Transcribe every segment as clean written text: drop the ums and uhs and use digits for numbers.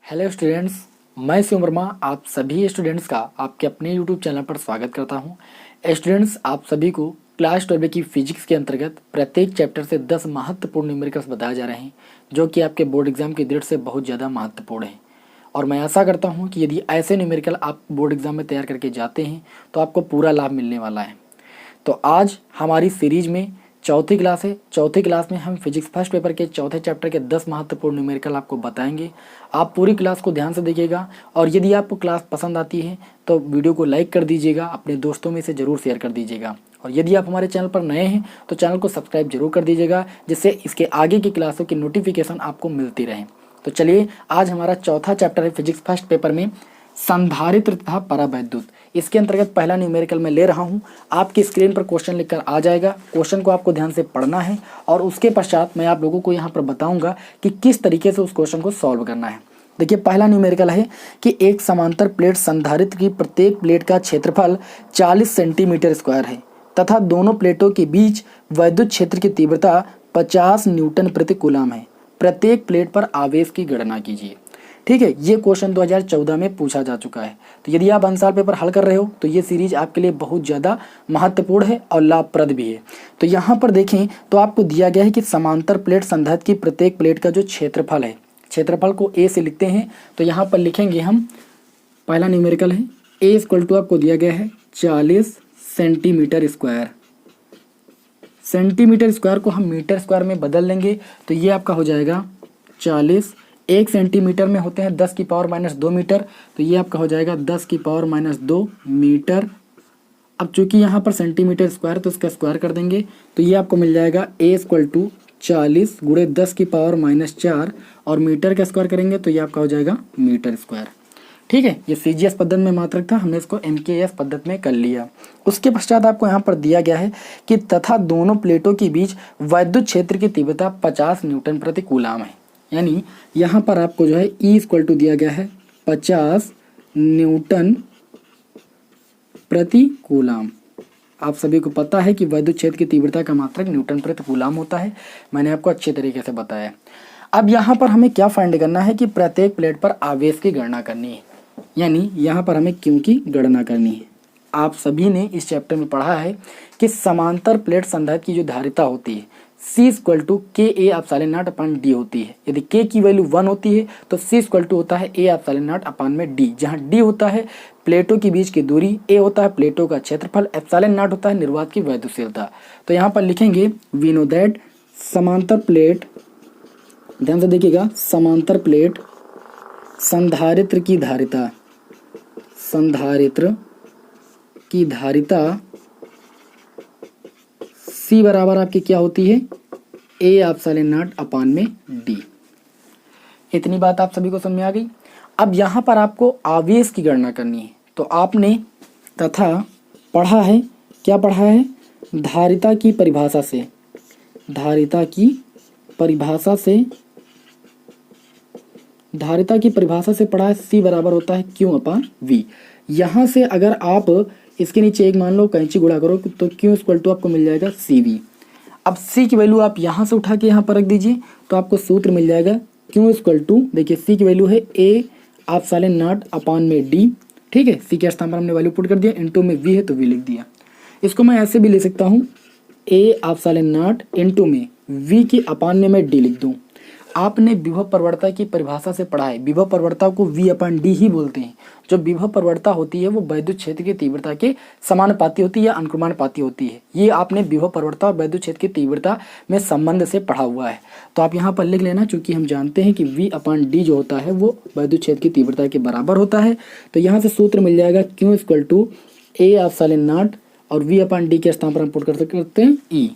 Hello students, मैं शिवम वर्मा आप सभी स्टूडेंट्स का आपके अपने यूट्यूब चैनल पर स्वागत करता हूं। स्टूडेंट्स, आप सभी को क्लास 12 की फिजिक्स के अंतर्गत प्रत्येक चैप्टर से 10 महत्वपूर्ण न्यूमेरिकल्स बताए जा रहे हैं जो कि आपके बोर्ड एग्जाम की दृष्टि से बहुत ज़्यादा महत्वपूर्ण हैं। और मैं आशा करता हूँ कि यदि ऐसे न्यूमेरिकल आप बोर्ड एग्जाम में तैयार करके जाते हैं तो आपको पूरा लाभ मिलने वाला है। तो आज हमारी सीरीज में चौथी क्लास है। चौथी क्लास में हम फिजिक्स फर्स्ट पेपर के चौथे चैप्टर के 10 महत्वपूर्ण न्यूमेरिकल आपको बताएंगे। आप पूरी क्लास को ध्यान से देखिएगा और यदि आपको क्लास पसंद आती है तो वीडियो को लाइक कर दीजिएगा, अपने दोस्तों में से ज़रूर शेयर कर दीजिएगा। और यदि आप हमारे चैनल पर नए हैं तो चैनल को सब्सक्राइब जरूर कर दीजिएगा, जिससे इसके आगे की क्लासों की नोटिफिकेशन आपको मिलती रहे। तो चलिए, आज हमारा चौथा चैप्टर है फिजिक्स फर्स्ट पेपर में संधारित्र तथा परावैद्युत। इसके अंतर्गत पहला न्यूमेरिकल मैं ले रहा हूं। आपकी स्क्रीन पर क्वेश्चन लिखकर आ जाएगा। क्वेश्चन को आपको ध्यान से पढ़ना है और उसके पश्चात मैं आप लोगों को यहां पर बताऊंगा कि किस तरीके से उस क्वेश्चन को सॉल्व करना है। देखिए, पहला न्यूमेरिकल है कि एक समांतर प्लेट संधारित्र की प्रत्येक प्लेट का क्षेत्रफल 40 सेंटीमीटर स्क्वायर है तथा दोनों प्लेटों के बीच वैद्युत क्षेत्र की तीव्रता 50 न्यूटन प्रति कूलम है। प्रत्येक प्लेट पर आवेश की गणना कीजिए। ठीक है, ये क्वेश्चन 2014 में पूछा जा चुका है। तो यदि आप आंसर पेपर हल कर रहे हो तो ये सीरीज आपके लिए बहुत ज़्यादा महत्वपूर्ण है और लाभप्रद भी है। तो यहाँ पर देखें तो आपको दिया गया है कि समांतर प्लेट संधारित्र की प्रत्येक प्लेट का जो क्षेत्रफल है, क्षेत्रफल को ए से लिखते हैं। तो यहाँ पर लिखेंगे हम, पहला न्यूमेरिकल है ए इक्वल टू आपको दिया गया है 40 सेंटीमीटर स्क्वायर। सेंटीमीटर स्क्वायर को हम मीटर स्क्वायर में बदल लेंगे तो ये आपका हो जाएगा 40। 1 सेंटीमीटर में होते हैं 10 की पावर माइनस 2 मीटर, तो ये आपका हो जाएगा 10 की पावर माइनस 2 मीटर। अब चूंकि यहाँ पर सेंटीमीटर स्क्वायर तो इसका स्क्वायर कर देंगे तो ये आपको मिल जाएगा ए इक्वल टू 40 गुणे 10 की पावर माइनस 4 और मीटर का स्क्वायर करेंगे तो ये आपका हो जाएगा मीटर स्क्वायर। ठीक है, ये सीजीएस पद्धति में मात्रक था, हमने इसको एमकेएस पद्धति में कर लिया। उसके पश्चात आपको यहाँ पर दिया गया है कि तथा दोनों प्लेटों के बीच वैद्युत क्षेत्र की तीव्रता 50 न्यूटन प्रति कूलम है। यानी यहाँ पर आपको जो है ई इक्वल टू दिया गया है 50 न्यूटन प्रति कूलम। आप सभी को पता है कि वैद्युत क्षेत्र की तीव्रता का मात्रक न्यूटन प्रति कूलम होता है, मैंने आपको अच्छे तरीके से बताया। अब यहाँ पर हमें क्या फाइंड करना है कि प्रत्येक प्लेट पर आवेश की गणना करनी है, यानी यहाँ पर हमें क्यू की गणना करनी है। आप सभी ने इस चैप्टर में पढ़ा है कि समांतर प्लेट संधारित्र की जो धारिता होती है C इक्वल टू के ए एप्सिलॉन नॉट अपॉन डी होती है। यदि K की वैल्यू 1 होती है तो C इक्वल टू होता है A एप्सिलॉन नॉट अपॉन में D, जहाँ D होता है प्लेटों के बीच की दूरी, A होता है प्लेटों का क्षेत्रफल, एप्सिलॉन नॉट होता है निर्वात की वैद्युतशीलता। तो यहाँ पर लिखेंगे वी नो दैट समांतर प्लेट, ध्यान से देखिएगा, समांतर प्लेट संधारित्र की धारिता, संधारित्र की धारिता C बराबर आपकी क्या होती है ए एप्सिलॉन नॉट अपॉन में डी। इतनी बात आप सभी को समझ में आ गई। अब यहाँ पर आपको आवेश की गणना करनी है। तो आपने तथा पढ़ा है, क्या पढ़ा है, धारिता की परिभाषा से, धारिता की परिभाषा से, धारिता की परिभाषा से पढ़ा है C बराबर होता है Q अपॉन V। यहाँ से अगर आप इसके नीचे एक मान लो कैंची गुणा करो तो Q इक्वल टू आपको मिल जाएगा CV। अब C की वैल्यू आप यहाँ से उठा के यहाँ पर रख दीजिए तो आपको सूत्र मिल जाएगा Q इक्वल टू, देखिए C की वैल्यू है A एप्सिलॉन नॉट अपॉन में D। ठीक है, C के स्थान पर हमने वैल्यू पुट कर दिया, इनटू में V है तो V लिख दिया। इसको मैं ऐसे भी ले सकता हूँ A एप्सिलॉन नॉट इनटू में V की अपॉन में मैं D लिख दूँ। आपने विभव प्रवणता की परिभाषा से पढ़ा है, विभव प्रवणता को V अपॉन डी ही बोलते हैं। जो विभव प्रवणता होती है वो वैद्युत क्षेत्र की तीव्रता के समानुपाती होती है या अनुक्रमानुपाती होती है। ये आपने विभव प्रवणता और वैद्युत क्षेत्र की तीव्रता में संबंध से पढ़ा हुआ है। तो आप यहाँ पर लिख लेना, चूंकि हम जानते हैं कि V अपॉन डी जो होता है वो वैद्युत क्षेत्र की तीव्रता के बराबर होता है। तो यहाँ से सूत्र मिल जाएगा Q equal to A epsilon naught और V अपॉन डी के स्थान पर हम पुट करते हैं E।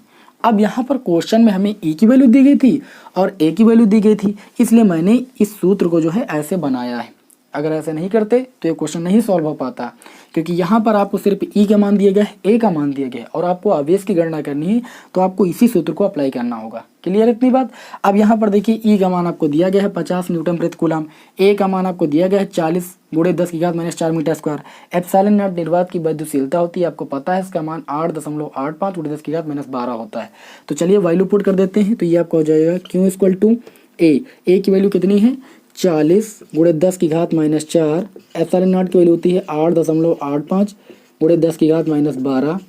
अब यहाँ पर क्वेश्चन में हमें E की वैल्यू दी गई थी और A की वैल्यू दी गई थी, इसलिए मैंने इस सूत्र को जो है ऐसे बनाया है। अगर ऐसे नहीं करते तो ये क्वेश्चन नहीं सॉल्व हो पाता, क्योंकि यहाँ पर आपको सिर्फ E का मान दिया गया है, A का मान दिया गया है और आपको आवेश की गणना करनी है तो आपको इसी सूत्र को अप्लाई करना होगा। क्लियर इतनी बात। अब यहाँ पर देखिए E का मान आपको दिया गया है 50 न्यूटन प्रति कूलम, A का मान आपको दिया गया है 40 गुणे 10 की घात minus 4 metre square. Epsilon naught निर्वात की वैद्युतशीलता होती है, आपको पता है इसका मान 8.85 गुणे 10 की घात माइनस 12 होता है। तो चलिए वैल्यू पुट कर देते हैं, तो ये आपका हो जाएगा Q इक्वल टू A की वैल्यू कितनी है 40 गुणे 10 की घात -4। एप्सिलॉन नॉट की वैल्यू होती है 8.85 गुणे 10 की घात -12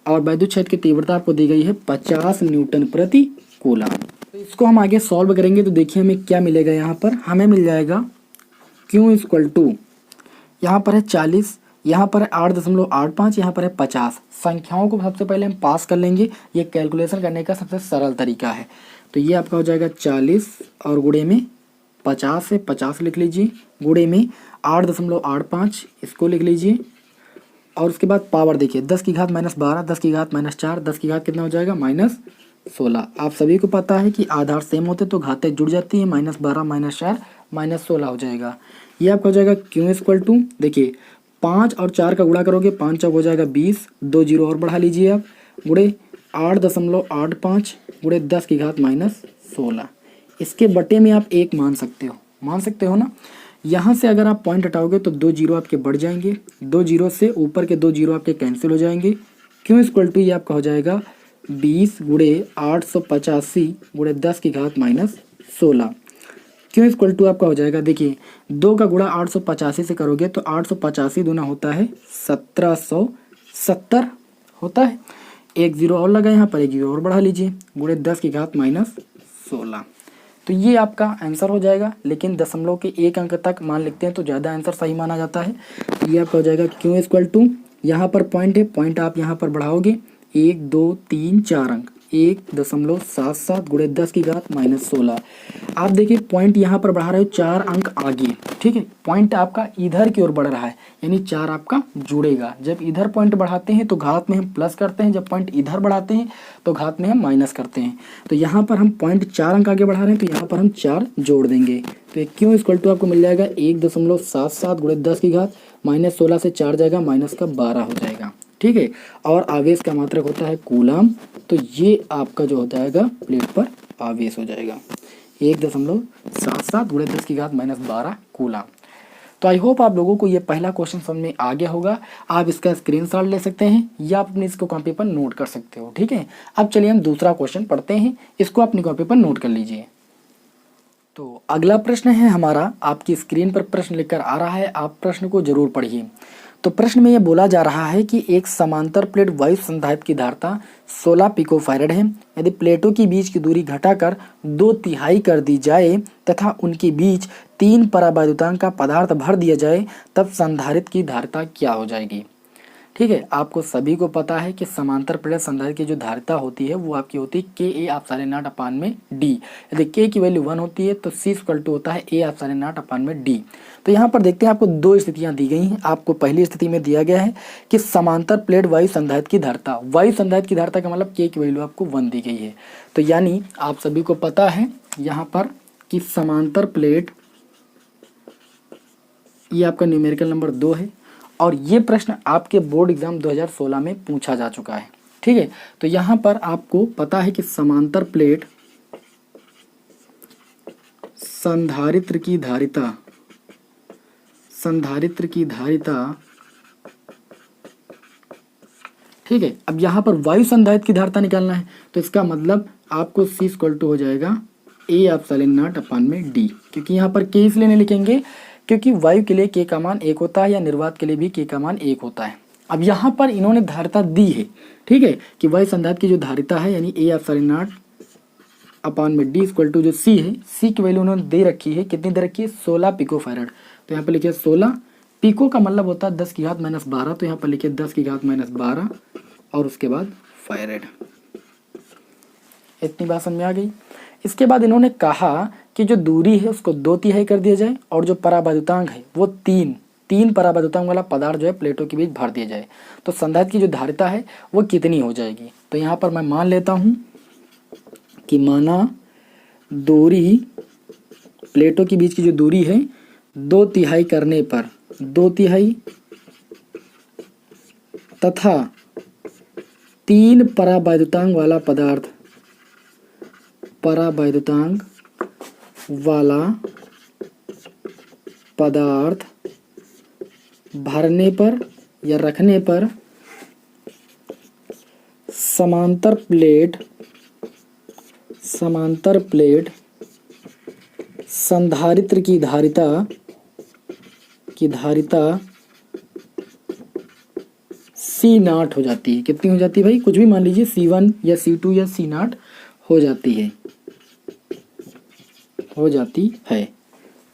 और वैद्युत क्षेत्र की तीव्रता आपको दी गई है 50 न्यूटन प्रति कूलम। तो इसको हम आगे सॉल्व करेंगे तो देखिए हमें क्या मिलेगा। यहाँ पर हमें मिल जाएगा Q इक्वल टू, यहाँ पर है 40, यहाँ पर है 8.85, यहाँ पर है 50। संख्याओं को सबसे पहले हम पास कर लेंगे, ये कैलकुलेशन करने का सबसे सरल तरीका है। तो ये आपका हो जाएगा 40 और गुणे में 50 है, 50 लिख लीजिए, गुणे में 8.85 इसको लिख लीजिए और उसके बाद पावर देखिए 10 की घात -12, 10 की घात -4, 10 की घात कितना हो जाएगा -16। आप सभी को पता है कि आधार सेम होते तो घातें जुड़ जाती है, -12 -4 -16 हो जाएगा। ये आपका हो जाएगा Q इक्वल टू, देखिए 5 और 4 का गुणा करोगे 5 चौक हो जाएगा 20, 2 जीरो और बढ़ा लीजिए आप, गुणे 8.85 गुणे 10 की घात -16। इसके बटे में आप 1 मान सकते हो ना। यहाँ से अगर आप पॉइंट हटाओगे तो 2 जीरो आपके बढ़ जाएंगे, 2 जीरो से ऊपर के 2 जीरो आपके कैंसिल हो जाएंगे। Q इक्वल टू ये आपका हो जाएगा 20 गुणे 885 गुणे 10 की घात -16। Q इक्वल टू आपका हो जाएगा, देखिए 2 का गुणा 885 से करोगे तो 885 दूना होता है 1770 होता है। एक जीरो और लगा, यहाँ पर एक जीरो और बढ़ा लीजिए, गुणे 10 की घात -16। तो ये आपका आंसर हो जाएगा, लेकिन दशमलव के 1 अंक तक मान लिखते हैं तो ज़्यादा आंसर सही माना जाता है। तो ये आपका हो जाएगा Q इक्वल टू, यहाँ पर पॉइंट है, पॉइंट आप यहाँ पर बढ़ाओगे 1 2 3 4 अंक, 1.77 गुणे 10 की घात -16। आप देखिए पॉइंट यहाँ पर बढ़ा रहे हो 4 अंक आगे, ठीक है, पॉइंट आपका इधर की ओर बढ़ रहा है, यानी 4 आपका जुड़ेगा। जब इधर पॉइंट बढ़ाते हैं तो घात में हम प्लस करते हैं, जब पॉइंट इधर बढ़ाते हैं तो घात में हम माइनस करते हैं। तो यहाँ पर हम पॉइंट 4 अंक आगे बढ़ा रहे हैं तो यहाँ पर हम 4 जोड़ देंगे। तो ये Q इक्वल टू आपको मिल जाएगा 1.77 गुणे 10 की घात -16 से 4 जाएगा, माइनस का 12 हो जाएगा, ठीक है। और आवेश का मात्रक होता है कूलम, तो ये आपका जो हो जाएगा प्लेट पर आवेश हो जाएगा 1.77 गुणे 10 की घात -12 कूलम। तो आई होप आप लोगों को ये पहला क्वेश्चन समझ में आ गया होगा। आप इसका स्क्रीनशॉट ले सकते हैं या अपने इसको कॉपी पर नोट कर सकते हो, ठीक है। अब चलिए हम दूसरा क्वेश्चन पढ़ते हैं, इसको अपनी कॉपी पर नोट कर लीजिए। तो अगला प्रश्न है हमारा, आपकी स्क्रीन पर प्रश्न लिखकर आ रहा है, आप प्रश्न को जरूर पढ़िए। तो प्रश्न में ये बोला जा रहा है कि एक समांतर प्लेट वायु संधारित्र की धारिता 16 पिकोफैरेड है। यदि प्लेटों के बीच की दूरी घटाकर 2/3 कर दी जाए तथा उनके बीच 3 परावैद्युतांक का पदार्थ भर दिया जाए तब संधारित्र की धारिता क्या हो जाएगी। ठीक है, आपको सभी को पता है कि समांतर प्लेट संधारित्र की जो धारिता होती है वो आपकी होती है Ka/0/D। यदि K की वैल्यू 1 होती है तो C इक्वल टू होता है A/0/D। तो यहाँ पर देखते हैं आपको 2 स्थितियाँ दी गई हैं। आपको पहली स्थिति में दिया गया है कि समांतर प्लेट वायु संधारित्र की धारिता, वायु संधारित्र की धारिता का मतलब K की वैल्यू आपको 1 दी गई है। तो यानी आप सभी को पता है यहाँ पर कि समांतर प्लेट, ये आपका न्यूमेरिकल नंबर 2 है और ये प्रश्न आपके बोर्ड एग्जाम 2016 में पूछा जा चुका है, ठीक है। तो यहाँ पर आपको पता है कि समांतर प्लेट संधारित्र की धारिता, ठीक है। अब यहाँ पर वायु संधारित्र की धारिता निकालना है तो इसका मतलब आपको C इक्वल टू हो जाएगा A/0/D, क्योंकि यहाँ पर K इसलिए नहीं लिखेंगे क्योंकि वायु के लिए K का मान 1 होता है या निर्वात के लिए भी K का मान 1 होता है। अब यहाँ पर इन्होंने धारिता दी है, ठीक है, कि वायु संधारित्र की जो धारिता है यानी A/0/D इक्वल टू जो C है, C की वैल्यू उन्होंने दे रखी है, कितनी दे रखी है 16 पिकोफैरेड। तो यहाँ पर लिखिए 16, पिको का मतलब होता है 10 की घात -12, तो यहाँ पर लिखिए 10 की घात -12 और उसके बाद फैरेड। इतनी बात समझ में आ गई। इसके बाद इन्होंने कहा कि जो दूरी है उसको 2/3 कर दिया जाए और जो परावैद्युतांक है वो 3 परावैद्युतांक वाला पदार्थ जो है प्लेटों के बीच भर दिया जाए तो संधारित्र की जो धारिता है वो कितनी हो जाएगी। तो यहाँ पर मैं मान लेता हूँ कि माना दूरी, प्लेटों के बीच की जो दूरी है 2/3 करने पर 2/3 तथा 3 परावैद्युतांक वाला पदार्थ भरने पर या रखने पर समांतर प्लेट संधारित्र की धारिता सी नाट हो जाती है। कितनी हो जाती है भाई, कुछ भी मान लीजिए C1 या C2 या सी नाट हो जाती है,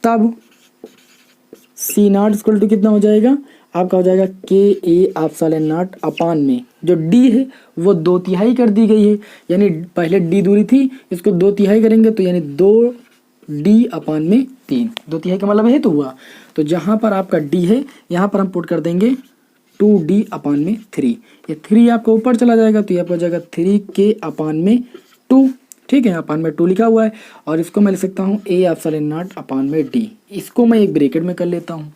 तब सी नाट इक्वल टू कितना हो जाएगा आपका, हो जाएगा K/A∈0 अपान में जो D है वो 2/3 कर दी गई है, यानी पहले D दूरी थी, इसको 2/3 करेंगे तो यानी 2D/3। 2/3 का मतलब है तो हुआ, तो जहां पर आपका D है यहाँ पर हम पुट कर देंगे 2D/3। ये 3 आपका ऊपर चला जाएगा तो ये आपको हो जाएगा 3K/2। ठीक है, अपान में 2 लिखा हुआ है, और इसको मैं लिख सकता हूँ A∈0/D। इसको मैं एक ब्रैकेट में कर लेता हूँ।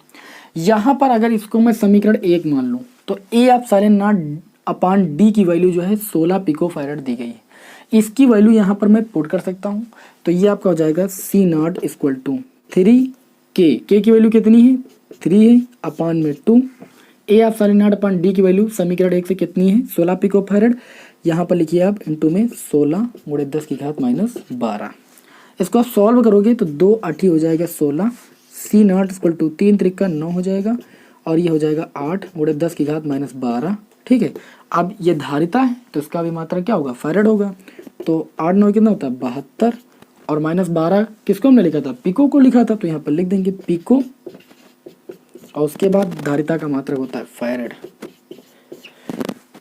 यहाँ पर अगर इसको मैं समीकरण 1 मान लूँ तो A∈0/D की वैल्यू जो है 16 पिकोफैरेड दी गई है। इसकी वैल्यू यहाँ पर मैं पुट कर सकता हूँ, तो ये आपका हो जाएगा C0 equal to 3K। K की वैल्यू कितनी है 3 है, अपान में 2। A∈0/D की वैल्यू समीकरण 1 से कितनी है 16 पिकोफैरेड। यहाँ पर लिखिए आप इंटू में 16 × 10⁻12। इसको आप सॉल्व करोगे तो 2 8 हो जाएगा 16। C0 इक्वल टू 3 3 9 हो जाएगा, और ये हो जाएगा 8 × 10⁻12। ठीक है, अब ये धारिता है तो इसका भी मात्रा क्या होगा फैरेड होगा, तो 8 9 कितना होता है 72, और -12 किसको हमने लिखा था पिको को लिखा था, तो यहाँ पर लिख देंगे पिको, और उसके बाद धारिता का मात्रक होता है फैरेड।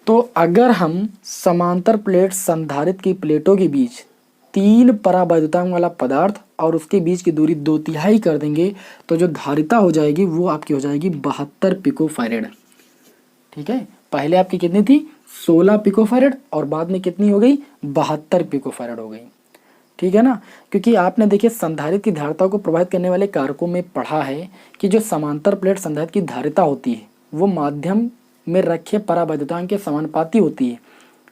तो अगर हम समांतर प्लेट संधारित्र की प्लेटों के बीच 3 परावैद्युतांक वाला पदार्थ और उसके बीच की दूरी 2/3 कर देंगे तो जो धारिता हो जाएगी वो आपकी हो जाएगी 72 पिकोफैरेड। ठीक है, पहले आपकी कितनी थी 16 पिकोफैरेड और बाद में कितनी हो गई 72 पिकोफैरेड हो गई। ठीक है ना, क्योंकि आपने देखिए संधारित्र की धारिता को प्रभावित करने वाले कारकों में पढ़ा है कि जो समांतर प्लेट संधारित्र की धारिता होती है वो माध्यम में रखे परावैद्युतांक के समानुपाती होती है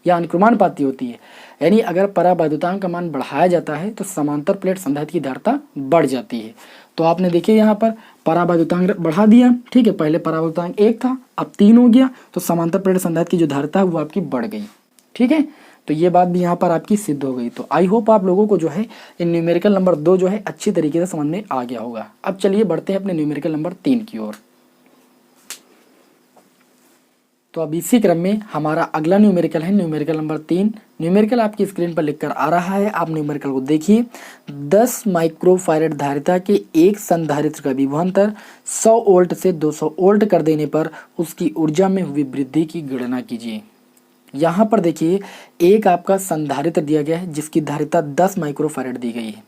या अनुक्रमानुपाती होती है, यानी अगर परावैद्युतांक का मान बढ़ाया जाता है तो समांतर प्लेट संधारित्र की धारिता बढ़ जाती है। तो आपने देखिए यहाँ पर परावैद्युतांक बढ़ा दिया, ठीक है, पहले परावैद्युतांक 1 था अब 3 हो गया, तो समांतर प्लेट संधारित्र की जो धारिता है वो आपकी बढ़ गई। ठीक है, तो ये बात भी यहाँ पर आपकी सिद्ध हो गई। तो आई होप आप लोगों को जो है ये न्यूमेरिकल नंबर 2 जो है अच्छी तरीके से समझ में आ गया होगा। अब चलिए बढ़ते हैं अपने न्यूमेरिकल नंबर 3 की ओर। तो अब इसी क्रम में हमारा अगला न्यूमेरिकल है न्यूमेरिकल नंबर 3। न्यूमेरिकल आपकी स्क्रीन पर लिखकर आ रहा है, आप न्यूमेरिकल को देखिए। 10 माइक्रोफैरेड धारिता के एक संधारित्र का विभवांतर 100 वोल्ट से 200 वोल्ट कर देने पर उसकी ऊर्जा में हुई वृद्धि की गणना कीजिए। यहाँ पर देखिए एक आपका संधारित्र दिया गया है जिसकी धारिता 10 माइक्रोफैरेड दी गई है,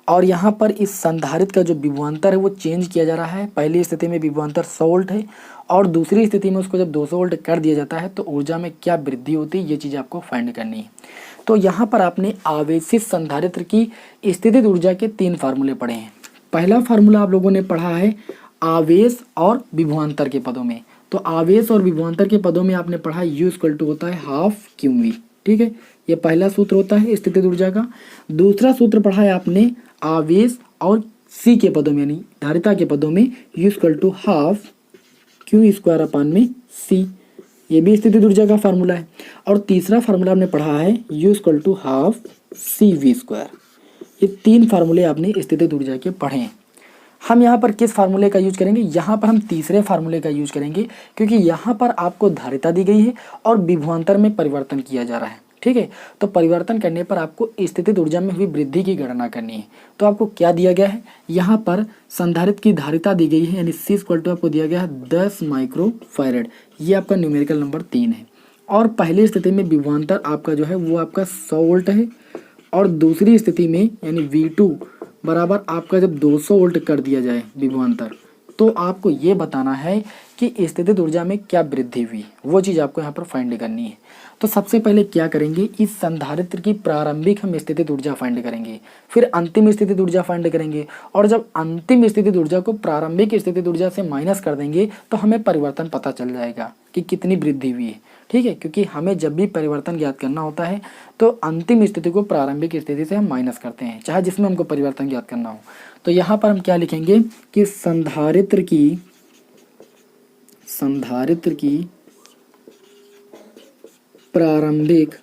और यहाँ पर इस संधारित्र का जो विभवांतर है वो चेंज किया जा रहा है। पहली स्थिति में विभवांतर 100 वोल्ट है और दूसरी स्थिति में उसको जब 200 वोल्ट कर दिया जाता है तो ऊर्जा में क्या वृद्धि होती है ये चीज़ आपको फाइंड करनी है। तो यहाँ पर आपने आवेशित संधारित्र की स्थितिज ऊर्जा के 3 फार्मूले पढ़े हैं। पहला फार्मूला आप लोगों ने पढ़ा है आवेश और विभवांतर के पदों में, तो आवेश और विभवांतर के पदों में आपने पढ़ा U = होता है ½ QV। ठीक है, ये पहला सूत्र होता है स्थितिज ऊर्जा का। दूसरा सूत्र पढ़ा है आपने आवेश और C के पदों में यानी धारिता के पदों में U = ½ Q²/C, ये भी स्थितिज ऊर्जा का फार्मूला है। और तीसरा फार्मूला आपने पढ़ा है U = ½ CV²। ये 3 फार्मूले आपने स्थितिज ऊर्जा के पढ़े हैं। हम यहाँ पर किस फार्मूले का यूज करेंगे, यहाँ पर हम तीसरे फार्मूले का यूज करेंगे, क्योंकि यहाँ पर आपको धारिता दी गई है और विभवांतर में परिवर्तन किया जा रहा है। ठीक है, तो परिवर्तन करने पर आपको स्थितिज ऊर्जा में हुई वृद्धि की गणना करनी है। तो आपको क्या दिया गया है, यहाँ पर संधारित्र की धारिता दी गई है यानी C = आपको दिया गया है 10 माइक्रोफैरेड। ये आपका न्यूमेरिकल नंबर 3 है। और पहली स्थिति में विभवांतर आपका जो है वो आपका 100 वोल्ट है, और दूसरी स्थिति में यानी V2 बराबर आपका जब 200 वोल्ट कर दिया जाए विभवांतर, तो आपको ये बताना है कि स्थितिज ऊर्जा में क्या वृद्धि हुई, वो चीज़ आपको यहाँ पर फाइंड करनी है। तो सबसे पहले क्या करेंगे, इस संधारित्र की प्रारंभिक हम स्थितिज ऊर्जा फाइंड करेंगे, फिर अंतिम स्थितिज ऊर्जा फाइंड करेंगे, और जब अंतिम स्थितिज ऊर्जा को प्रारंभिक स्थितिज ऊर्जा से माइनस कर देंगे तो हमें परिवर्तन पता चल जाएगा कि कितनी वृद्धि हुई है। ठीक है, क्योंकि हमें जब भी परिवर्तन ज्ञात करना होता है तो अंतिम स्थिति को प्रारंभिक स्थिति से हम माइनस करते हैं, चाहे जिसमें हमको परिवर्तन ज्ञात करना हो। तो यहाँ पर हम क्या लिखेंगे कि संधारित्र की प्रारंभिक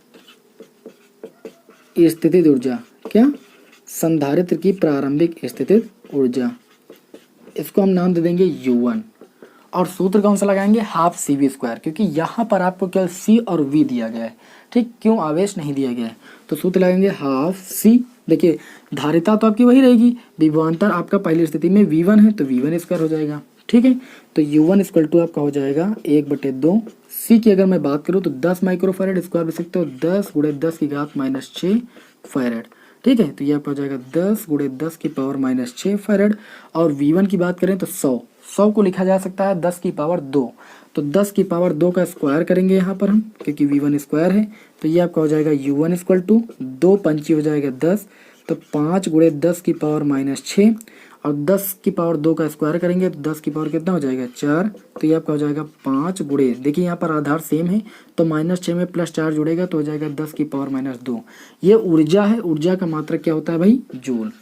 स्थितिज ऊर्जा, क्या संधारित्र की प्रारंभिक स्थितिज ऊर्जा, इसको हम नाम दे देंगे U1। और सूत्र कौन सा लगाएंगे, हाफ CV², क्योंकि यहाँ पर आपको केवल C और V दिया गया है, ठीक, क्यों आवेश नहीं दिया गया है। तो सूत्र लगाएंगे हाफ C। देखिए धारिता तो आपकी वही रहेगी, विभवांतर आपका पहली स्थिति में V1 है तो V1² हो जाएगा, ठीक है। तो U1 = आपका हो जाएगा 1/2। C की अगर मैं बात करूँ तो 10 माइक्रोफैरड, इसको आप लिख सकते हो 10 × 10⁻⁻6 फैरड, ठीक है। तो ये आपका हो जाएगा 10 × 10⁻⁻6 फैरड। और V1 की बात करें तो 100 को लिखा जा सकता है 10⁻2, तो 10⁻2 का स्क्वायर करेंगे यहाँ पर हम, क्योंकि V1² है। तो ये आपका हो जाएगा U1 = 2 पंची हो जाएगा 10, तो 5 × 10⁻⁻6 और 10⁻2 का स्क्वायर करेंगे तो 10 की पावर कितना हो जाएगा 4। तो ये आपका हो जाएगा 5 × देखिए यहाँ पर आधार सेम है तो -6 में +4 जुड़ेगा तो हो जाएगा 10⁻2। ये ऊर्जा है, ऊर्जा का मात्रक क्या होता है भाई, जूल।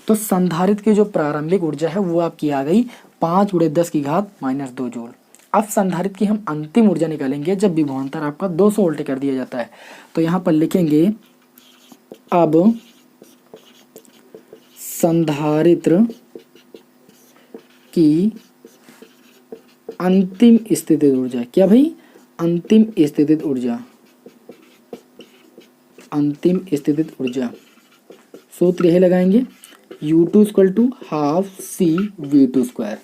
तो संधारित्र की जो प्रारंभिक ऊर्जा है वो आपकी आ गई 5 × 10⁻2 जूल। अब संधारित्र की हम अंतिम ऊर्जा निकालेंगे जब विभवांतर आपका 200 वोल्ट कर दिया जाता है। तो यहाँ पर लिखेंगे अब संधारित्र की अंतिम स्थितिज ऊर्जा, क्या भाई, अंतिम स्थितिज ऊर्जा, अंतिम स्थितिज ऊर्जा। सूत्र यही लगाएंगे U2 = हाफ CV²।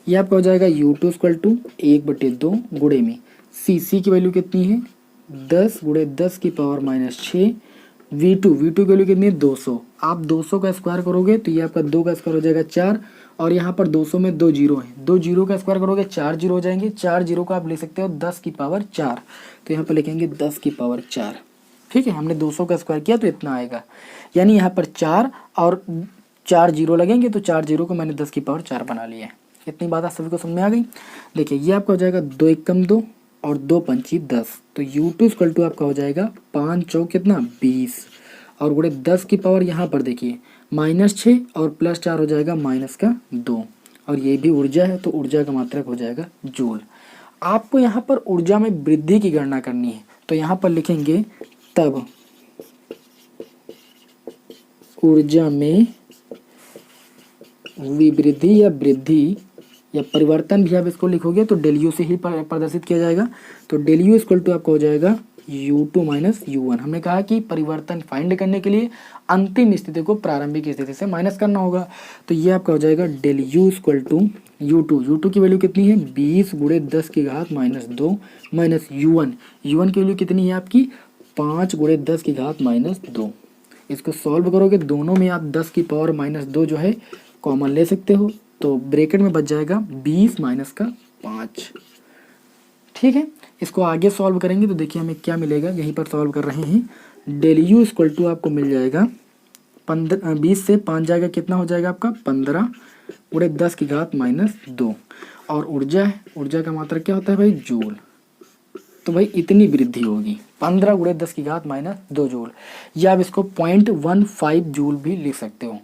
ये आपका हो जाएगा U2 = 1/2 गुणे में C की वैल्यू कितनी है 10 × 10⁻⁻6, V2 की वैल्यू कितनी है 200। आप 200 का स्क्वायर करोगे तो ये आपका 2 का स्क्वायर हो जाएगा 4, और यहाँ पर 200 में 2 जीरो है, 2 जीरो का स्क्वायर करोगे 4 जीरो हो जाएंगे, 4 जीरो को आप लिख सकते हो 10⁻4। तो यहाँ पर लिखेंगे 10⁻4, ठीक है। हमने 200 का स्क्वायर किया तो इतना आएगा, यानी यहाँ पर 4 और 4 जीरो लगेंगे तो 4 जीरो को मैंने 10⁻4 बना लिया है। इतनी बात आप सभी को समझ में आ गई। देखिए ये आपका हो जाएगा 2 एकम 2 और 2 पंची 10, तो U2 = आपका हो जाएगा 5 चौक कितना 20 और गुणे 10 की पावर यहाँ पर देखिए -6 और +4 हो जाएगा -2, और ये भी ऊर्जा है तो ऊर्जा का मात्रक हो जाएगा जूल। आपको यहाँ पर ऊर्जा में वृद्धि की गणना करनी है, तो यहाँ पर लिखेंगे तब ऊर्जा में विवृद्धि या वृद्धि या परिवर्तन भी आप इसको लिखोगे तो ΔU से ही प्रदर्शित किया जाएगा। तो ΔU = आपको हो जाएगा U2 - U1। हमने कहा कि परिवर्तन फाइंड करने के लिए अंतिम स्थिति को प्रारंभिक स्थिति से माइनस करना होगा। तो ये आपका हो जाएगा ΔU = U2 की वैल्यू कितनी है 20 × 10⁻2 माइनस U1 की वैल्यू कितनी है आपकी 5 × 10⁻2। इसको सॉल्व करोगे दोनों में आप 10⁻2 जो है कॉमन ले सकते हो, तो ब्रैकेट में बच जाएगा 20 - 5, ठीक है। इसको आगे सॉल्व करेंगे तो देखिए हमें क्या मिलेगा, यहीं पर सॉल्व कर रहे हैं। ΔU = आपको मिल जाएगा 20 से 5 जाएगा कितना हो जाएगा आपका 15 × 10⁻2, और ऊर्जा है, ऊर्जा का मात्रक क्या होता है भाई जूल। तो भाई इतनी वृद्धि होगी 15 × 10⁻2 जूल, या आप इसको 0.15 जूल भी लिख सकते हो।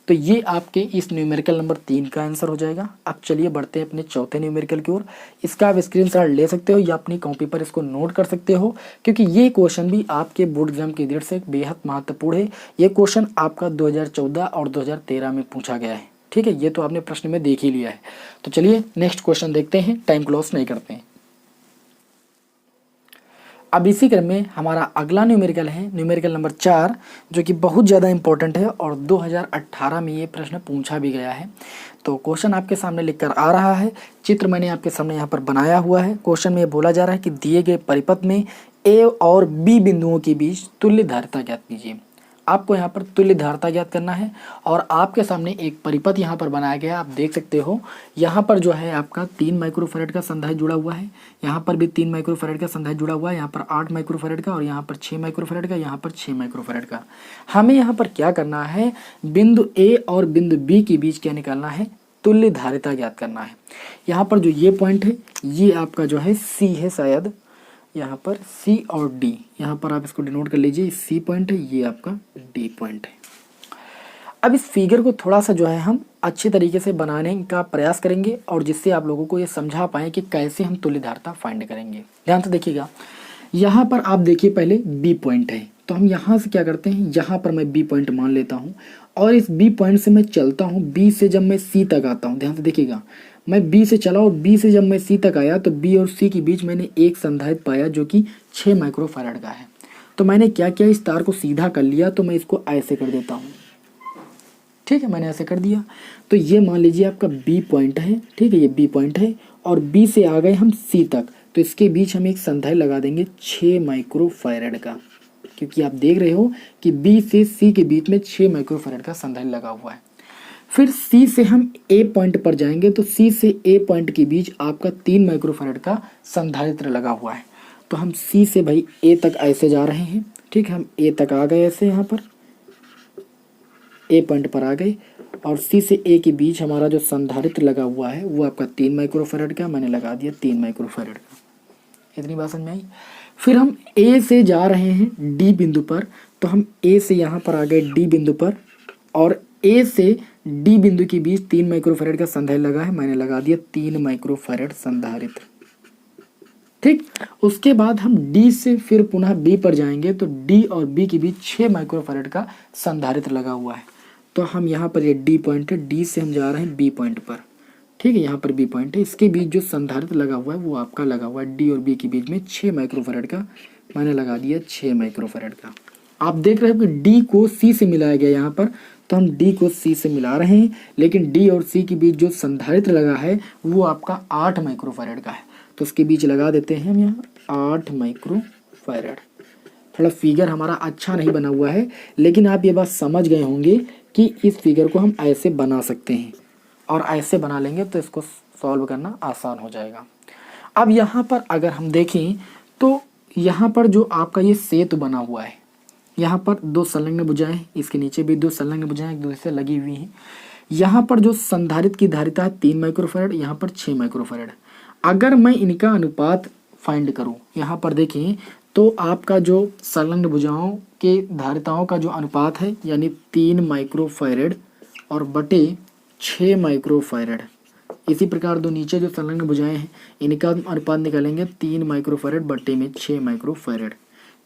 तो ये आपके इस न्यूमेरिकल नंबर 3 का आंसर हो जाएगा। अब चलिए बढ़ते हैं अपने चौथे न्यूमेरिकल की ओर। इसका आप स्क्रीनशॉट ले सकते हो या अपनी कॉपी पर इसको नोट कर सकते हो, क्योंकि ये क्वेश्चन भी आपके बोर्ड एग्जाम की दृष्टि से बेहद महत्वपूर्ण है। ये क्वेश्चन आपका 2014 और 2013 में पूछा गया है, ठीक है। ये तो आपने प्रश्न में देख ही लिया है। तो चलिए नेक्स्ट क्वेश्चन देखते हैं, टाइम क्लोज नहीं करते हैं। अब इसी क्रम में हमारा अगला न्यूमेरिकल है न्यूमेरिकल नंबर 4, जो कि बहुत ज़्यादा इंपॉर्टेंट है और 2018 में ये प्रश्न पूछा भी गया है। तो क्वेश्चन आपके सामने लिखकर आ रहा है, चित्र मैंने आपके सामने यहाँ पर बनाया हुआ है। क्वेश्चन में बोला जा रहा है कि दिए गए परिपथ में ए और बी बिंदुओं के बीच तुल्य धारिता ज्ञात कीजिए। आपको यहाँ पर तुल्य धारिता ज्ञात करना है, और आपके सामने एक परिपथ यहाँ पर बनाया गया है, आप देख सकते हो। यहाँ पर जो है आपका 3 माइक्रोफैरड का संधारित्र जुड़ा हुआ है, यहाँ पर भी 3 माइक्रोफैरड का संधारित्र जुड़ा हुआ है, यहाँ पर 8 माइक्रोफैरड का, और यहाँ पर 6 माइक्रोफैरड का, यहाँ पर 6 माइक्रोफैरड का। हमें यहाँ पर क्या करना है, बिंदु ए और बिंदु बी के बीच क्या निकालना है, तुल्य धारिता ज्ञात करना है। यहाँ पर जो ये पॉइंट है ये आपका जो है सी है, शायद यहाँ पर सी और डी, यहाँ पर आप इसको डिनोट कर लीजिए, सी पॉइंट है, ये आपका डी पॉइंट है। अब इस फिगर को थोड़ा सा जो है हम अच्छे तरीके से बनाने का प्रयास करेंगे, और जिससे आप लोगों को ये समझा पाएँ कि कैसे हम तुल्य धारिता फाइंड करेंगे। ध्यान से देखिएगा, यहाँ पर आप देखिए पहले बी पॉइंट है, तो हम यहाँ से क्या करते हैं, यहाँ पर मैं बी पॉइंट मान लेता हूँ, और इस बी पॉइंट से मैं चलता हूँ, बी से जब मैं सी तक आता हूँ, ध्यान से देखिएगा, मैं बी से चला और बी से जब मैं सी तक आया तो बी और सी के बीच मैंने एक संधारित्र पाया जो कि 6 माइक्रोफैराड का है। तो मैंने क्या किया, इस तार को सीधा कर लिया, तो मैं इसको ऐसे कर देता हूँ, ठीक है, मैंने ऐसे कर दिया। तो ये मान लीजिए आपका बी पॉइंट है, ठीक है, ये बी पॉइंट है और बी से आ गए हम सी तक, तो इसके बीच हम एक संधारित्र लगा देंगे 6 माइक्रोफैराड का, क्योंकि आप देख रहे हो कि बी से सी के बीच में 6 माइक्रोफैराड का संधारित्र लगा हुआ है। फिर सी से हम ए पॉइंट पर जाएंगे, तो सी से ए पॉइंट के बीच आपका 3 माइक्रोफैराड का संधारित्र लगा हुआ है। तो हम सी से भाई ए तक ऐसे जा रहे हैं, ठीक है, हम ए तक आ गए, ऐसे यहाँ पर ए पॉइंट पर आ गए और सी से ए के बीच हमारा जो संधारित्र लगा हुआ है वो आपका 3 माइक्रोफैराड का, मैंने लगा दिया 3 माइक्रोफैराड का। इतनी बात समझ में आई। फिर हम ए से जा रहे हैं डी बिंदु पर, तो हम ए से यहाँ पर आ गए डी बिंदु पर और ए से डी बिंदु के बीच 3 माइक्रोफैराड का संधारित्र लगा है, मैंने लगा दिया 3 माइक्रोफैराड संधारित्र, ठीक। उसके बाद हम डी से फिर पुनः बी पर जाएंगे, तो डी और बी के बीच 6 माइक्रोफैराड का संधारित्र लगा हुआ है। तो हम यहाँ पर, ये डी पॉइंट है, डी से हम जा रहे हैं बी पॉइंट पर, ठीक है, यहाँ पर बी पॉइंट है, इसके बीच जो संधारित्र लगा हुआ है वो आपका लगा हुआ है डी और बी के बीच में 6 माइक्रोफैराड का, मैंने लगा दिया 6 माइक्रोफैराड का। आप देख रहे हो कि डी को सी से मिलाया गया यहाँ पर, तो हम डी को सी से मिला रहे हैं, लेकिन डी और सी के बीच जो संधारित्र लगा है वो आपका 8 माइक्रोफैराड का है, तो उसके बीच लगा देते हैं हम यहाँ 8 माइक्रोफैराड। थोड़ा फिगर हमारा अच्छा नहीं बना हुआ है, लेकिन आप ये बात समझ गए होंगे कि इस फिगर को हम ऐसे बना सकते हैं और ऐसे बना लेंगे तो इसको सॉल्व करना आसान हो जाएगा। अब यहाँ पर अगर हम देखें तो यहाँ पर जो आपका ये सेतु बना हुआ है, यहाँ पर 2 संलग्न भुजाएं, इसके नीचे भी 2 संलग्न भुजाएं एक दूसरे से लगी हुई हैं। यहाँ पर जो संधारित्र की धारिता है 3 माइक्रोफैराड, यहाँ पर 6 माइक्रोफैराड। अगर मैं इनका अनुपात फाइंड करूँ, यहाँ पर देखें तो आपका जो संलग्न भुजाओं के धारिताओं का जो अनुपात है, यानी 3 माइक्रोफैराड और बटे 6 माइक्रोफैराड, इसी प्रकार दो नीचे जो संलग्न भुजाएं हैं इनका अनुपात निकालेंगे 3 माइक्रोफैराड बटे में 6 माइक्रोफैराड,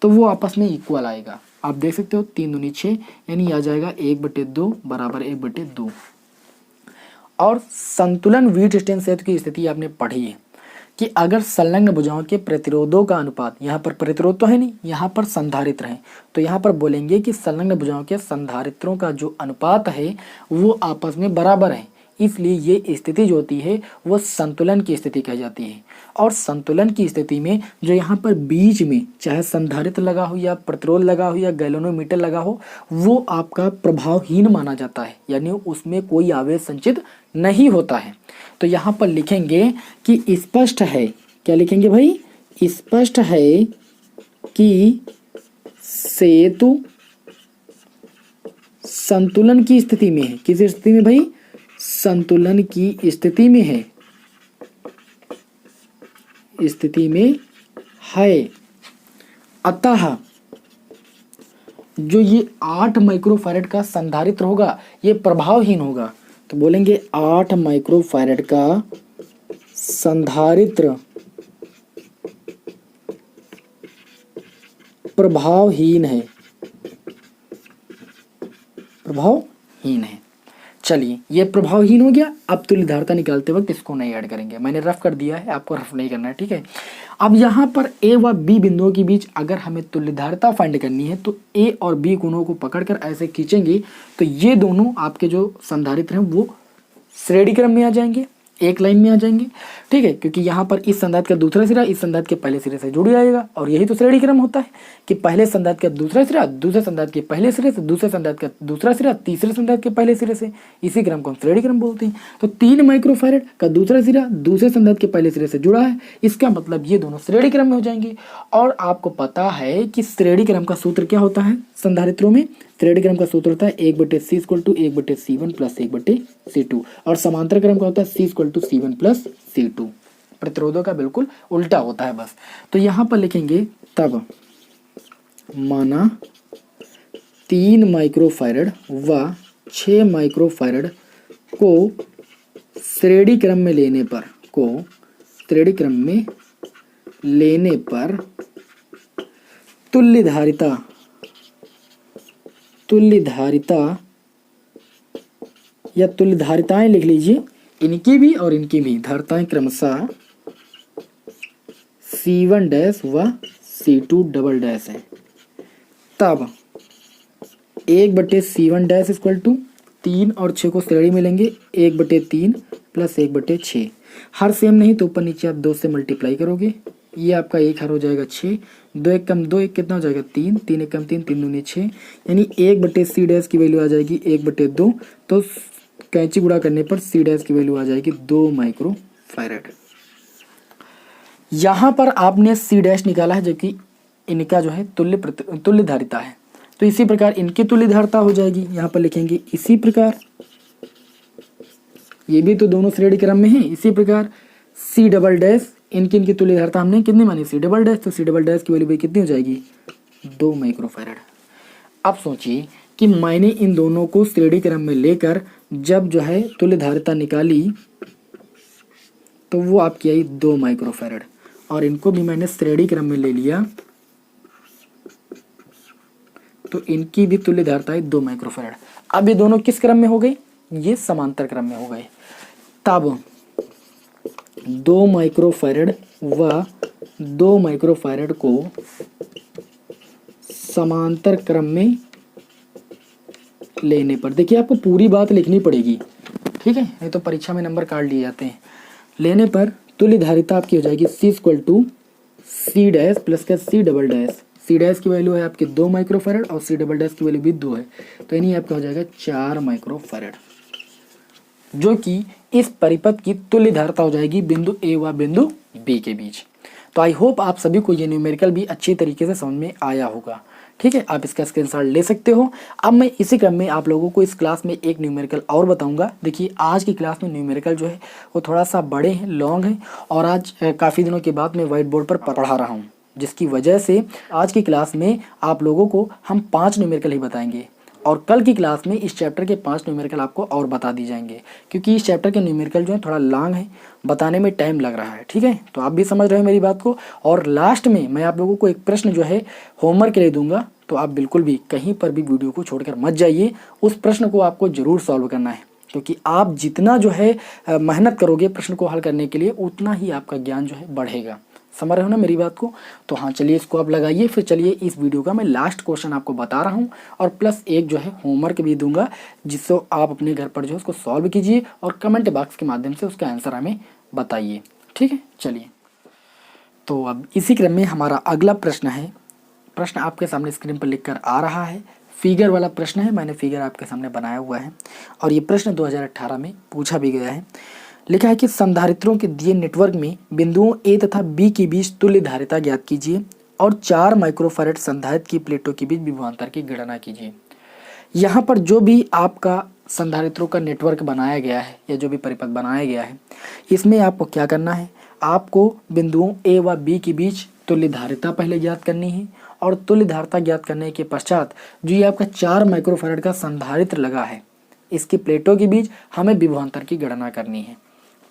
तो वो आपस में इक्वल आएगा। आप देख सकते हो 3 दूनी 6, यानी आ जाएगा 1/2 बराबर 1/2। और संतुलन व्हीटस्टीन सेतु की स्थिति आपने पढ़ी है कि अगर संलग्न भुजाओं के प्रतिरोधों का अनुपात, यहाँ पर प्रतिरोध तो है नहीं, यहाँ पर संधारित्र है, तो यहाँ पर बोलेंगे कि संलग्न भुजाओं के संधारित्रों का जो अनुपात है वो आपस में बराबर है, इसलिए ये स्थिति जो होती है वो संतुलन की स्थिति कही जाती है। और संतुलन की स्थिति में जो यहाँ पर बीच में चाहे संधारित्र लगा हो या प्रतिरोध लगा हो या गैल्वेनोमीटर लगा हो, वो आपका प्रभावहीन माना जाता है, यानी उसमें कोई आवेश संचित नहीं होता है। तो यहाँ पर लिखेंगे कि स्पष्ट है, क्या लिखेंगे भाई, स्पष्ट है कि सेतु संतुलन की स्थिति में है। किस स्थिति में भाई, संतुलन की स्थिति में है, स्थिति में है। अतः जो ये 8 माइक्रोफैराड का संधारित्र होगा ये प्रभावहीन होगा, तो बोलेंगे 8 माइक्रोफैराड का संधारित्र प्रभावहीन है, प्रभावहीन है। चलिए ये प्रभावहीन हो गया। अब तुल्य धारिता निकालते वक्त इसको नहीं ऐड करेंगे, मैंने रफ कर दिया है, आपको रफ नहीं करना है, ठीक है। अब यहाँ पर ए व बी बिंदुओं के बीच अगर हमें तुल्य धारिता फाइंड करनी है तो ए और बी कोणों को पकड़कर ऐसे खींचेंगे तो ये दोनों आपके जो संधारित्र हैं वो श्रेणी क्रम में आ जाएंगे, एक लाइन में आ जाएंगे, ठीक है, क्योंकि यहाँ पर इस संधारित्र का दूसरा सिरा इस संधारित्र के पहले सिरे से जुड़ जाएगा, और यही तो श्रेणी क्रम होता है कि पहले संधारित्र का दूसरा सिरा दूसरे संधारित्र के पहले सिरे से, दूसरे संधारित्र का दूसरा सिरा तीसरे संधारित्र के पहले सिरे से, इसी क्रम को हम श्रेणी क्रम बोलते हैं। तो 3 माइक्रोफैराड का दूसरा सिरा दूसरे संधारित्र के पहले सिरे से जुड़ा है, इसका मतलब ये दोनों श्रेणी क्रम में हो जाएंगे। और आपको पता है कि श्रेणी क्रम का सूत्र क्या होता है संधारित्रों में, श्रेणी क्रम का सूत्र होता है 1/c = 1/c1 + 1/c2, और समांतर क्रम का होता है c = c1 + c2। प्रतिरोधों का बिल्कुल उल्टा होता है बस। तो यहाँ पर लिखेंगे तब माना 3 माइक्रोफैराड व 6 माइक्रोफैराड को श्रेणी क्रम में लेने पर तुल्य धारिता या तुल्य धारिताएं लिख लीजिए, इनकी भी और इनकी भी धारिताएं क्रमशः C1 डैश व C2 डबल डैश है। तब 1/C1 डैश इक्वल टू 3 और 6 को श्रेणी में लेंगे, 1/3 प्लस 1/6। हर सेम नहीं तो ऊपर नीचे आप 2 से मल्टीप्लाई करोगे, ये आपका 1 हर हो जाएगा 6, 2 1 कम 2 1 कितना हो जाएगा 3, 3 1 कम 3, 3 दूनी 6, यानी 1/C डैश की वैल्यू आ जाएगी 1/2। तो कैंची गुणा करने पर C डैश की वैल्यू आ जाएगी 2 माइक्रो फैरेड। यहाँ पर आपने C डैश निकाला है, जबकि इनका जो है तुल्य धारिता है। तो इसी प्रकार इनकी तुल्य धारिता हो जाएगी, यहाँ पर लिखेंगे इसी प्रकार, ये भी तो दोनों श्रेणी क्रम में है। इसी प्रकार C डबल डैश, इनकी तुल्य धारिता हमने कितनी मानी C डबल डैश, तो C डबल डैश की वैल्यू भी कितनी हो जाएगी 2 माइक्रोफैरड। अब सोचिए कि मैंने इन दोनों को श्रेणी क्रम में लेकर जब जो है तुल्य धारिता निकाली तो वो आपकी आई 2 माइक्रोफैरड, और इनको भी मैंने श्रेणी क्रम में ले लिया तो इनकी भी तुल्य धारिता है 2 माइक्रोफैरड। अब ये दोनों किस क्रम में हो गई, ये समांतर क्रम में हो गए। तब 2 माइक्रोफैरड व 2 माइक्रोफैरड को समांतर क्रम में लेने पर, देखिए आपको पूरी बात लिखनी पड़ेगी, ठीक है, नहीं तो परीक्षा में नंबर काट लिए जाते हैं। लेने पर तुल्य धारिता आपकी हो जाएगी C equal to C dash plus का C double dash. C dash की वैल्यू है आपकी 2 माइक्रोफैरड और C डबल डैश की वैल्यू भी 2 है, तो यानी आपका हो जाएगा 4 माइक्रोफैरड, जो कि इस परिपथ की तुल्य धारिता हो जाएगी बिंदु A व बिंदु B के बीच। तो आई होप आप सभी को ये न्यूमेरिकल भी अच्छी तरीके से समझ में आया होगा, ठीक है, आप इसका स्क्रीनशॉट ले सकते हो। अब मैं इसी क्रम में आप लोगों को इस क्लास में एक न्यूमेरिकल और बताऊंगा। देखिए आज की क्लास में न्यूमेरिकल जो है वो थोड़ा सा बड़े हैं, लॉन्ग हैं, और आज काफ़ी दिनों के बाद मैं व्हाइट बोर्ड पर पढ़ा रहा हूँ, जिसकी वजह से आज की क्लास में आप लोगों को हम 5 न्यूमेरिकल ही बताएंगे, और कल की क्लास में इस चैप्टर के 5 न्यूमेरिकल आपको और बता दी जाएंगे, क्योंकि इस चैप्टर के न्यूमेरिकल जो है थोड़ा लॉन्ग है, बताने में टाइम लग रहा है, ठीक है, तो आप भी समझ रहे हो मेरी बात को। और लास्ट में मैं आप लोगों को एक प्रश्न जो है होमवर्क के लिए दूंगा, तो आप बिल्कुल भी कहीं पर भी वीडियो को छोड़कर मत जाइए, उस प्रश्न को आपको ज़रूर सॉल्व करना है, क्योंकि आप जितना जो है मेहनत करोगे प्रश्न को हल करने के लिए, उतना ही आपका ज्ञान जो है बढ़ेगा। समझ रहे हो ना मेरी बात को। तो हाँ चलिए इसको आप लगाइए। फिर चलिए इस वीडियो का मैं लास्ट क्वेश्चन आपको बता रहा हूँ, और प्लस एक जो है होमवर्क भी दूंगा, जिससे आप अपने घर पर जो है उसको सॉल्व कीजिए और कमेंट बॉक्स के माध्यम से उसका आंसर हमें बताइए, ठीक है। चलिए तो अब इसी क्रम में हमारा अगला प्रश्न है, प्रश्न आपके सामने स्क्रीन पर लिख कर आ रहा है, फिगर वाला प्रश्न है, मैंने फिगर आपके सामने बनाया हुआ है, और ये प्रश्न 2018 में पूछा भी गया है। लिखा है कि संधारित्रों के दिए नेटवर्क में बिंदुओं A तथा B के बीच तुल्य धारिता ज्ञात कीजिए और 4 माइक्रोफैरड संधारित्र की प्लेटों के बीच विभवांतर की गणना कीजिए। यहाँ पर जो भी आपका संधारित्रों का नेटवर्क बनाया गया है या जो भी परिपथ बनाया गया है, इसमें आपको क्या करना है, आपको बिंदुओं A व B के बीच तुल्य धारिता पहले ज्ञात करनी है, और तुल्य धारिता ज्ञात करने के पश्चात जो ये आपका 4 माइक्रोफैरड का संधारित्र लगा है, इसकी प्लेटों के बीच हमें विभवांतर की गणना करनी है।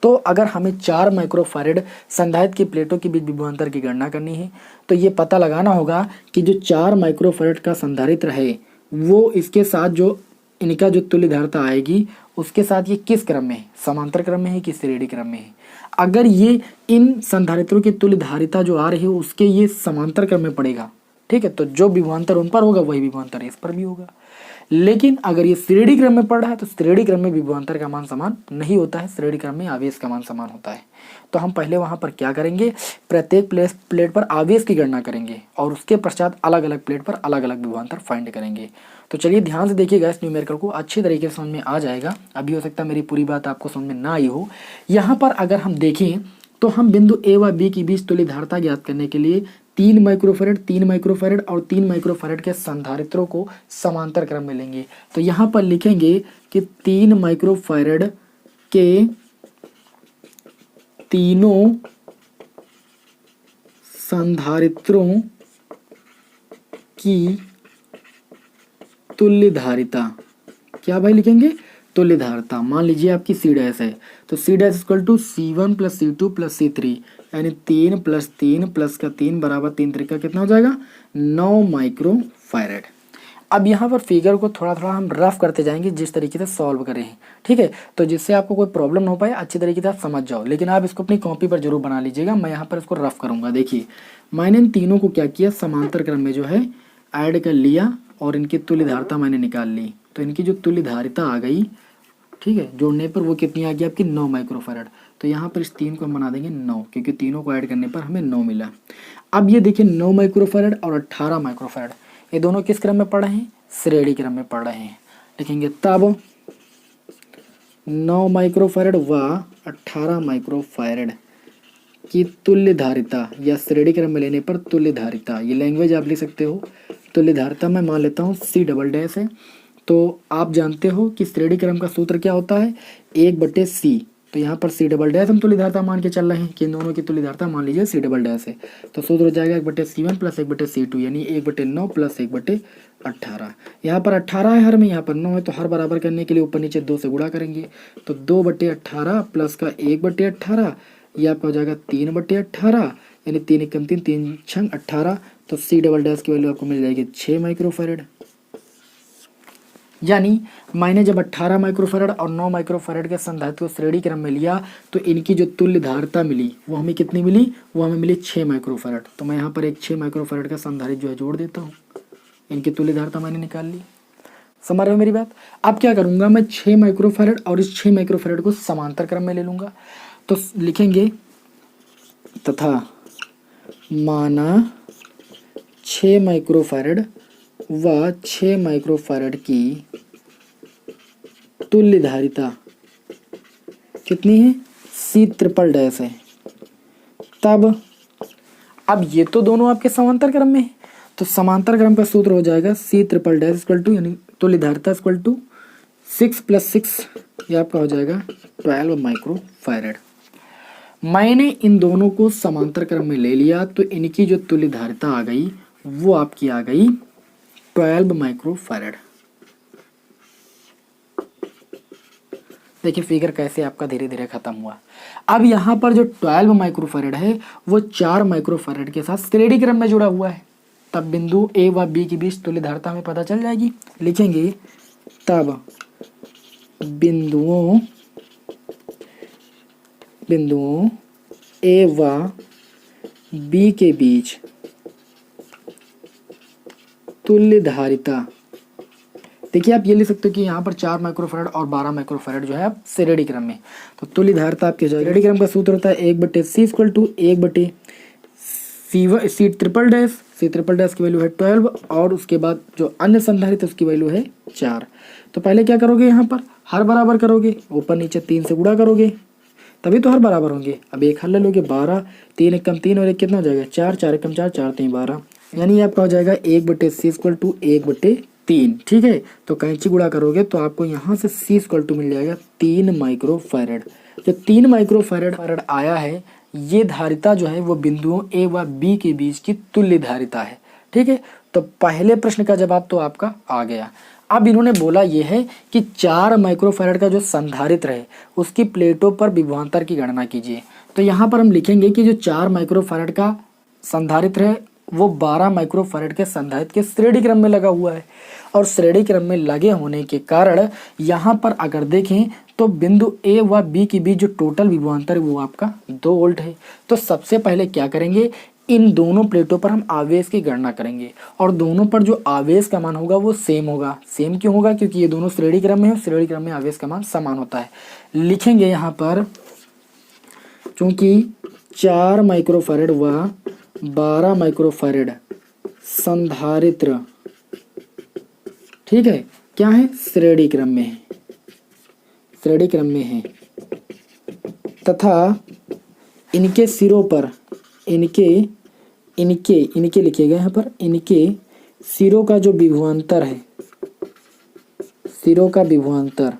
तो अगर हमें 4 माइक्रोफैरड संधारित्र की प्लेटों के बीच विभवांतर की गणना करनी है, तो ये पता लगाना होगा कि जो 4 माइक्रोफैरड का संधारित्र है वो इसके साथ जो इनका जो तुल्य धारिता आएगी उसके साथ ये किस क्रम में है, समांतर क्रम में है कि श्रेणी क्रम में है। अगर ये इन संधारित्रों की तुल्य धारिता जो आ रही है उसके ये समांतर क्रम में पड़ेगा, ठीक है, तो जो विभवांतर उन पर होगा वही विभवांतर इस पर भी होगा। लेकिन अगर ये श्रेणी क्रम में पड़ रहा है तो श्रेणी क्रम में विभवांतर का मान समान नहीं होता है, श्रेणी क्रम में आवेश का मान समान होता है। तो हम पहले वहां पर क्या करेंगे, प्रत्येक प्लेट पर आवेश की गणना करेंगे और उसके पश्चात अलग अलग प्लेट पर अलग अलग विभवांतर फाइंड करेंगे। तो चलिए ध्यान से देखिएगा, इस न्यूमेरिकल को अच्छी तरीके से समझ में आ जाएगा। अभी हो सकता है मेरी पूरी बात आपको समझ में ना आई हो। यहाँ पर अगर हम देखें तो हम बिंदु A व B के बीच तुल्य धारिता ज्ञात करने के लिए 3 माइक्रोफैरड, 3 माइक्रोफैरड और 3 माइक्रोफैरड के संधारित्रों को समांतर क्रम में लेंगे। तो यहाँ पर लिखेंगे कि 3 माइक्रोफैरड के तीनों संधारित्रों की तुल्य धारिता, क्या भाई लिखेंगे, तुल्य धारिता। मान लीजिए आपकी C डैश है, तो C dash equal to C1 plus C2 plus C3, यानी 3 प्लस 3 प्लस का 3 बराबर 3 त्रिका कितना हो जाएगा 9 माइक्रोफैरड। अब यहाँ पर फिगर को थोड़ा थोड़ा हम रफ करते जाएंगे जिस तरीके से सॉल्व करें, ठीक है, तो जिससे आपको कोई प्रॉब्लम ना हो पाए, अच्छी तरीके से आप समझ जाओ। लेकिन आप इसको अपनी कॉपी पर जरूर बना लीजिएगा, मैं यहाँ पर इसको रफ करूँगा। देखिए मैंने इन तीनों को क्या किया, समांतर क्रम में जो है ऐड कर लिया और इनकी तुल्य धारिता मैंने निकाल ली। तो इनकी जो तुल्य धारिता आ गई, ठीक है, जोड़ने पर वो कितनी आ गई आपकी 9 माइक्रोफैरड। तो यहाँ पर इस 3 को हम बना देंगे 9, क्योंकि तीनों को ऐड करने पर हमें 9 मिला। अब ये देखिए 9 माइक्रोफैरड और 18 माइक्रोफैरड, ये दोनों किस क्रम में पढ़ रहे हैं, श्रेणी क्रम में पढ़ रहे हैं। लिखेंगे तब 9 माइक्रोफैरड व 18 माइक्रोफैरड की तुल्य धारिता या श्रेणी क्रम में लेने पर तुल्य धारिता, ये लैंग्वेज आप लिख सकते हो। तुल्य धारिता मैं मान लेता हूँ C डबल डैश है। तो आप जानते हो कि श्रेणी क्रम का सूत्र क्या होता है, 1/C। तो यहाँ पर C डबल डैश हम तुल्य धारिता मान के चल रहे हैं कि इन दोनों की तुल्य धारिता मान लीजिए C डबल डैश है। तो सूत्र हो जाएगा 1/C1 प्लस 1/C2, यानी 1/9 प्लस 1/18। यहाँ पर 18 है हर में, यहाँ पर 9 है, तो हर बराबर करने के लिए ऊपर नीचे 2 से गुणा करेंगे। तो 2/18 प्लस का 1/18, ये आपका हो जाएगा 3/18, यानी 3 एकम 3, 3 छंग 18। तो C डबल डैश की वैल्यू आपको मिल जाएगी 6 माइक्रोफैरड। यानी मैंने जब 18 माइक्रोफैरड और 9 माइक्रोफैरड के संधारित्र को श्रेणी क्रम में लिया तो इनकी जो तुल्य धारिता मिली वो हमें कितनी मिली, वो हमें मिली 6 माइक्रोफैरड। तो मैं यहाँ पर एक 6 माइक्रोफैरड का संधारित्र जो है जोड़ देता हूँ, इनकी तुल्य धारिता मैंने निकाल ली। समझ रहे हो मेरी बात। अब क्या करूँगा, मैं 6 माइक्रोफैरड और इस 6 माइक्रोफैरड को समांतर क्रम में ले लूँगा। तो लिखेंगे तथा माना 6 माइक्रोफैरड व 6 माइक्रोफैरड की तुल्य धारिता कितनी है, C ट्रिपल डैश है। तब अब ये तो दोनों आपके समांतर क्रम में है, तो समांतर क्रम का सूत्र हो जाएगा C triple dash equal to, यानी तुल्य धारिता इक्वल टू 6 + 6, ये आपका हो जाएगा 12 माइक्रोफैरड। मैंने इन दोनों को समांतर क्रम में ले लिया तो इनकी जो तुल्य धारिता आ गई वो आपकी आ गई 12 माइक्रोफैरड। देखिए फिगर कैसे आपका धीरे धीरे खत्म हुआ। अब यहाँ पर जो 12 माइक्रोफैरड है वो 4 माइक्रोफैरड के साथ श्रेणी क्रम में जुड़ा हुआ है। तब बिंदु A व B के बीच तुल्य धारिता हमें पता चल जाएगी। लिखेंगे तब बिंदुओं A व B के बीच तुल्य धारिता, देखिए आप ये लिख सकते हो कि यहाँ पर 4 माइक्रोफैरड और 12 माइक्रोफैरड जो है आप श्रेणी क्रम में, तो तुल्य धारिता आपकी जाएगी। श्रेणी क्रम का सूत्र होता है 1/C equal to 1/C triple dash. C triple dash की वैल्यू है 12 और उसके बाद जो अन्य संधारित्र उसकी वैल्यू है 4। तो पहले क्या करोगे, यहाँ पर हर बराबर करोगे, ऊपर नीचे 3 से गुणा करोगे तभी तो हर बराबर होंगे। अब एक हल ले लोगे 12, 3 एकम 3 और एक कितना हो जाएगा 4, 4 एकम 4, 4 3 12, यानी आपका हो जाएगा 1/C इक्वल टू 1/3। ठीक है, तो कैंची गुणा करोगे तो आपको यहाँ से C इक्वल टू मिल जाएगा 3 माइक्रोफैरड। जो 3 माइक्रोफैरड आया है ये धारिता जो है वो बिंदुओं A व B के बीच की तुल्य धारिता है। ठीक है, तो पहले प्रश्न का जवाब तो आपका आ गया। अब इन्होंने बोला ये है कि 4 माइक्रोफैरड का जो संधारित्र है उसकी प्लेटों पर विभवांतर की गणना कीजिए। तो यहाँ पर हम लिखेंगे कि जो 4 माइक्रोफैरड का संधारित्र है वो 12 माइक्रोफैरड के संधारित्र के श्रेणी क्रम में लगा हुआ है और श्रेणी क्रम में लगे होने के कारण यहाँ पर अगर देखें तो बिंदु A व B के बीच जो टोटल विभवांतर है वो आपका 2 वोल्ट है। तो सबसे पहले क्या करेंगे, इन दोनों प्लेटों पर हम आवेश की गणना करेंगे और दोनों पर जो आवेश का मान होगा वो सेम होगा। सेम क्यों होगा, क्योंकि ये दोनों श्रेणी क्रम में है, श्रेणी क्रम में आवेश का मान समान होता है। लिखेंगे यहाँ पर चूंकि 4 माइक्रोफैरड व 12 माइक्रोफैरड संधारित्र, ठीक है, क्या है, श्रेणी क्रम में है, श्रेणी क्रम में है तथा इनके सिरों पर इनके लिखिएगा यहाँ पर, इनके सिरों का जो विभवांतर है, सिरों का विभवांतर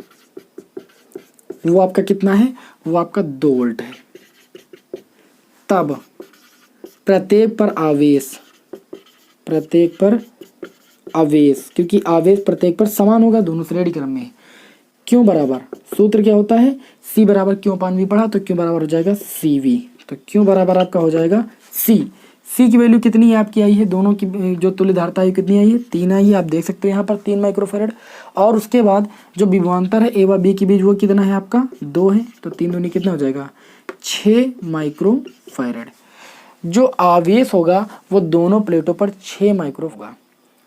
वो आपका कितना है, वो आपका 2 वोल्ट है। तब प्रत्येक पर आवेश, क्योंकि आवेश प्रत्येक पर समान होगा, दोनों श्रेणी क्रम में, क्यों बराबर, सूत्र क्या होता है, C बराबर क्यों अपान V पढ़ा तो क्यों बराबर हो जाएगा CV। तो क्यों बराबर आपका हो जाएगा C सी की वैल्यू कितनी है आपकी आई है, दोनों की जो तुल्य धारिता है कितनी आई है, 3 आई है। आप देख सकते हो यहाँ पर 3 माइक्रोफैरड। और उसके बाद जो विभवांतर है ए व बी के बीच वो कितना है आपका 2 है, तो 3 दूनी कितना हो जाएगा 6 माइक्रोफैरड। जो आवेश होगा वो दोनों प्लेटों पर 6 माइक्रो होगा,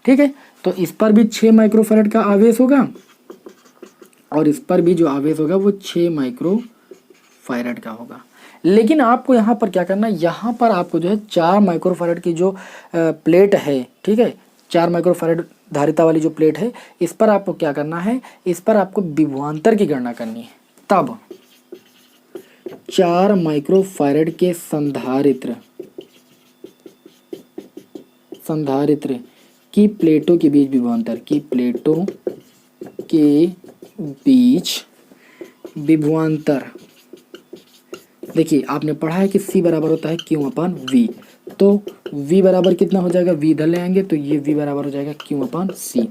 ठीक है। तो इस पर भी 6 माइक्रोफैरड का आवेश होगा और इस पर भी जो आवेश होगा वो 6 माइक्रोफैरड का होगा। लेकिन आपको यहाँ पर क्या करना है, यहाँ पर आपको जो है 4 माइक्रोफैरड की जो प्लेट है, ठीक है, 4 माइक्रोफैरड धारिता वाली जो प्लेट है, इस पर आपको क्या करना है, इस पर आपको विभवांतर की गणना करनी है। तब 4 माइक्रोफैरड के संधारित्र की प्लेटों के बीच विभवांतर, की प्लेटों के बीच विभवांतर, देखिए आपने पढ़ा है कि C बराबर होता है Q/V, तो V बराबर कितना हो जाएगा, V इधर ले आएंगे तो ये V बराबर हो जाएगा Q/C।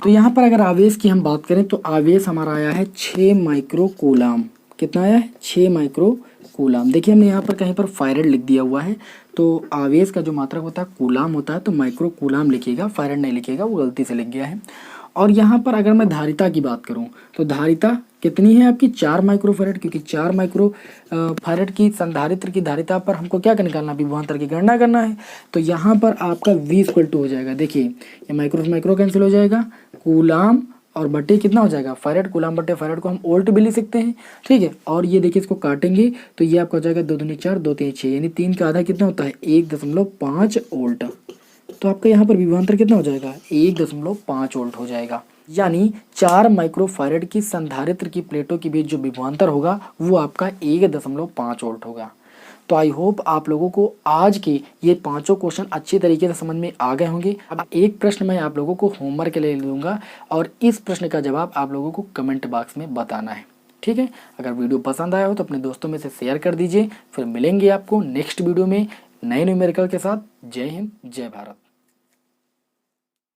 तो यहाँ पर अगर आवेश की हम बात करें तो आवेश हमारा आया है 6 माइक्रोकूलाम। कितना आया है 6 माइक्रोकूलाम। देखिए हमने यहाँ पर कहीं पर फैरड लिख दिया हुआ है, तो आवेश का जो मात्रक होता है कूलाम होता है, तो माइक्रोकूलाम लिखिएगा, फैरड नहीं लिखिएगा, वो गलती से लिख गया है। और यहाँ पर अगर मैं धारिता की बात करूँ तो धारिता कितनी है आपकी 4 माइक्रोफैरड, क्योंकि 4 माइक्रोफैरड की संधारित्र की धारिता पर हमको क्या निकालना, विभवांतर की गणना करना है। तो यहाँ पर आपका V इक्वल टू हो जाएगा, देखिए ये माइक्रो माइक्रो कैंसिल हो जाएगा, कूलाम और बटे कितना हो जाएगा फैरड, कूलाम बटे फैरड को हम वोल्ट भी लिख सकते हैं, ठीक है। और ये देखिए इसको काटेंगे तो ये आपका हो जाएगा 2 दूनी 4 2 3 6, यानी 3 का आधा कितना होता है 1.5 वोल्ट। तो आपका यहाँ पर विभवांतर कितना हो जाएगा 1.5 वोल्ट हो जाएगा। यानी 4 माइक्रोफैरड की संधारित्र की प्लेटों के बीच जो विभवांतर होगा वो आपका 1.5 वोल्ट होगा। तो आई होप आप लोगों को आज के ये 5 क्वेश्चन अच्छी तरीके से समझ में आ गए होंगे। अब एक प्रश्न मैं आप लोगों को होमवर्क के लिए दूंगा और इस प्रश्न का जवाब आप लोगों को कमेंट बॉक्स में बताना है, ठीक है। अगर वीडियो पसंद आया हो तो अपने दोस्तों में से शेयर कर दीजिए। फिर मिलेंगे आपको नेक्स्ट वीडियो में नए न्यूमेरिकल के साथ। जय हिंद, जय भारत।